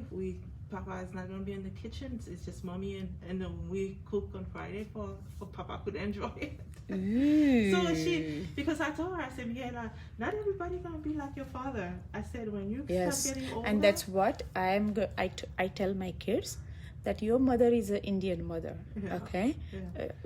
Papa is not going to be in the kitchen. It's just mommy and then we cook on Friday for Papa could enjoy it. So because I told her, I said, Miela, not everybody going to be like your father. I said, when you start getting older.
And that's what I tell my kids, that your mother is an Indian mother, okay,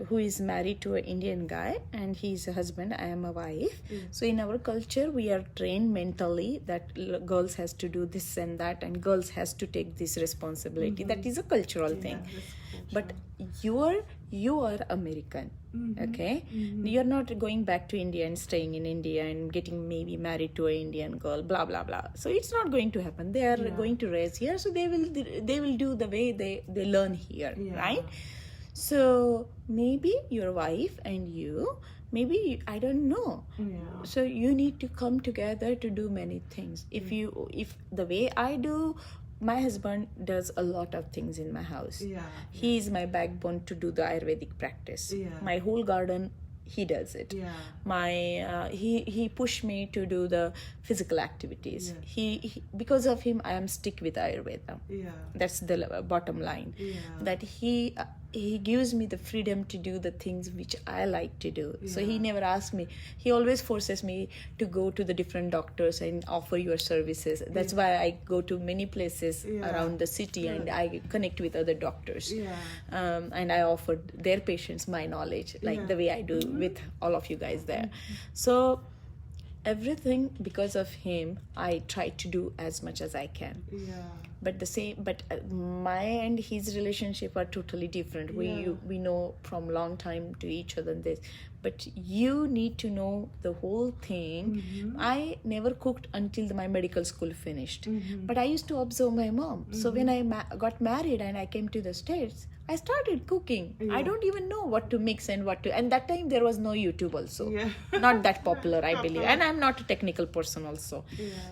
who is married to an Indian guy, and he's a husband, I am a wife. So in our culture, we are trained mentally that girls has to do this and that, and girls has to take this responsibility. That is a cultural thing. But you are American, okay? You're not going back to India and staying in India and getting maybe married to an Indian girl, blah blah blah. So it's not going to happen. They are going to raise here, so they will do the way they learn here, right? So maybe your wife and you, maybe I don't know. So you need to come together to do many things. If the way I do. My husband does a lot of things in my house. He is my backbone to do the Ayurvedic practice. My whole garden, he does it. He pushed me to do the physical activities. He because of him, I am stick with Ayurveda. That's the bottom line. That he gives me the freedom to do the things which I like to do. So he never asks me. He always forces me to go to the different doctors and offer your services. That's why I go to many places around the city and I connect with other doctors. And I offer their patients my knowledge, like the way I do with all of you guys there. So everything because of him, I try to do as much as I can. But my and his relationship are totally different. We know from long time to each other this, but you need to know the whole thing. I never cooked until my medical school finished, but I used to observe my mom. So when I got married and I came to the States, I started cooking. I don't even know what to mix and and that time there was no YouTube also. Not that popular, I believe. And I'm not a technical person also.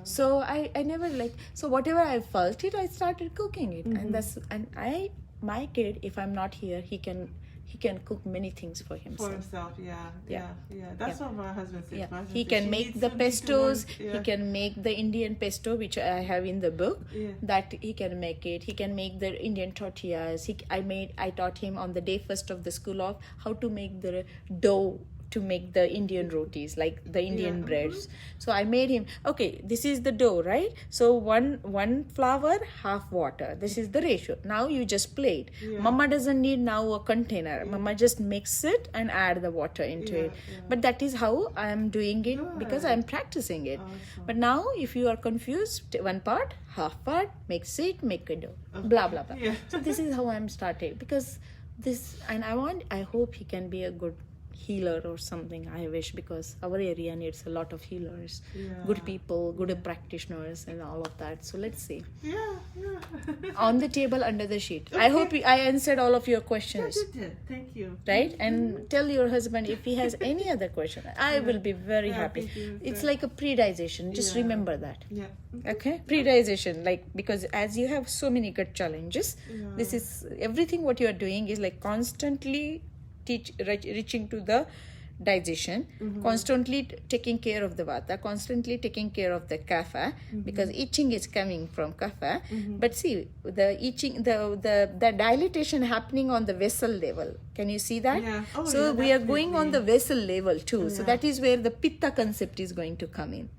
So I never so whatever I felt it, I started cooking it. And my kid, if I'm not here, he can cook many things for himself.
That's what my husband says.
He can make the pestos. He can make the Indian pesto, which I have in the book. That he can make it. He can make the Indian tortillas. I taught him on the day first of the school of how to make the dough to make the Indian rotis, like the Indian breads. So I made him, okay, this is the dough, right? So one flour, half water. This is the ratio. Now you just plate. Mama doesn't need now a container. Mama just mix it and add the water into it. But that is how I am doing it because I am practicing it. But now if you are confused, one part, half part, mix it, make a dough. Blah, blah, blah. So this is how I'm started because this, and I hope he can be a good healer or something. I wish, because our area needs a lot of healers, good people, good practitioners and all of that. So let's see. On the table under the sheet. I hope I answered all of your questions.
You did. Thank you.
Right? And tell your husband if he has any other question. I will be very happy. It's like a pre-digestion. Just remember that. Okay? Pre-digestion, like, because as you have so many gut challenges, this is everything what you are doing is like constantly reaching to the digestion, constantly taking care of the vata, constantly taking care of the kapha, because itching is coming from kapha. But see, the itching, the dilatation happening on the vessel level. Can you see that? So we are going on the vessel level too. So that is where the pitta concept is going to come in.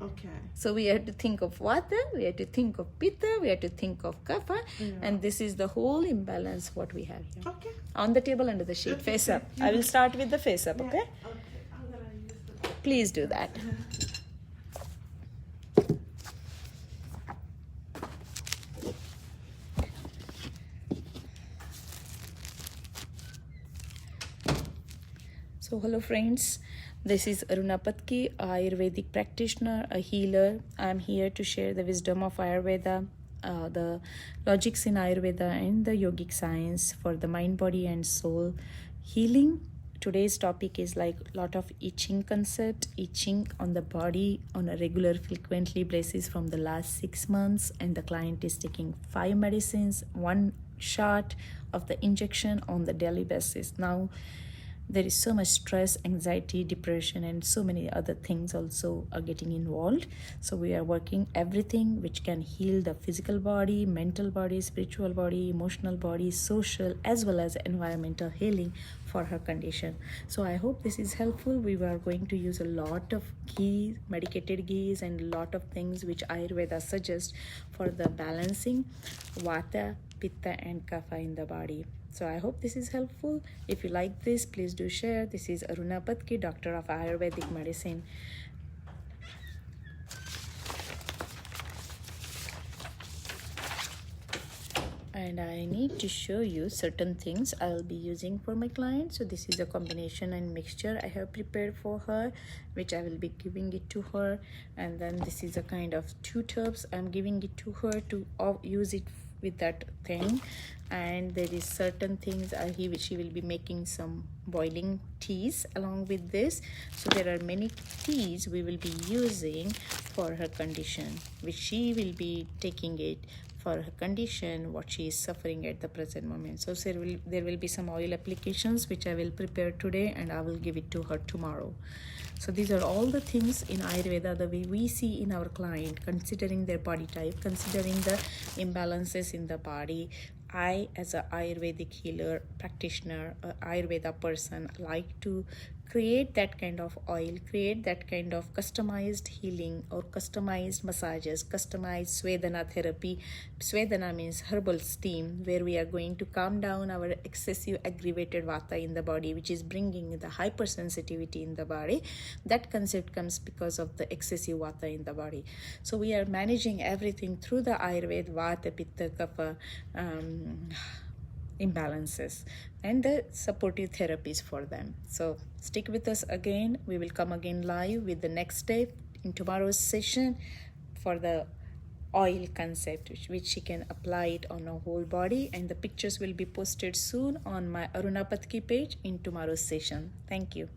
So we have to think of vata, we have to think of pitta, we have to think of kapha, and this is the whole imbalance what we have here. On the table under the sheet, face up. I will start with the face up, okay? Please do that. So hello friends, this is Aruna Patki, Ayurvedic practitioner, a healer. I am here to share the wisdom of Ayurveda, the logics in Ayurveda and the yogic science for the mind, body and soul healing. Today's topic is like a lot of itching concept, itching on the body on a regular frequently basis from the last 6 months, and the client is taking 5 medicines, 1 shot of the injection on the daily basis. Now there is so much stress, anxiety, depression and so many other things also are getting involved. So we are working everything which can heal the physical body, mental body, spiritual body, emotional body, social as well as environmental healing for her condition. So I hope this is helpful. We are going to use a lot of ghee, medicated ghees and a lot of things which Ayurveda suggests for the balancing vata, pitta and kapha in the body. So I hope this is helpful. If you like this, please do share. This is Aruna Patki, Doctor of Ayurvedic Medicine. And I need to show you certain things I will be using for my client. So this is a combination and mixture I have prepared for her, which I will be giving it to her. And then this is a kind of 2 tubs I'm giving it to her to use it with that thing. And there is certain things she will be making some boiling teas along with this. So there are many teas we will be using for her condition, which she will be taking it for her condition, what she is suffering at the present moment. So there will be some oil applications which I will prepare today and I will give it to her tomorrow. So these are all the things in Ayurveda, the way we see in our client, considering their body type, considering the imbalances in the body. I, as an Ayurvedic healer, practitioner, Ayurveda person, like to create that kind of oil, create that kind of customized healing or customized massages, customized Svedana therapy. Svedana means herbal steam, where we are going to calm down our excessive aggravated vata in the body, which is bringing the hypersensitivity in the body. That concept comes because of the excessive vata in the body. So we are managing everything through the Ayurveda, vata, pitta, kapha, imbalances and the supportive therapies for them. So stick with us again. We will come again live with the next step in tomorrow's session for the oil concept, which she can apply it on her whole body, and the pictures will be posted soon on my Aruna Patki page in tomorrow's session. Thank you.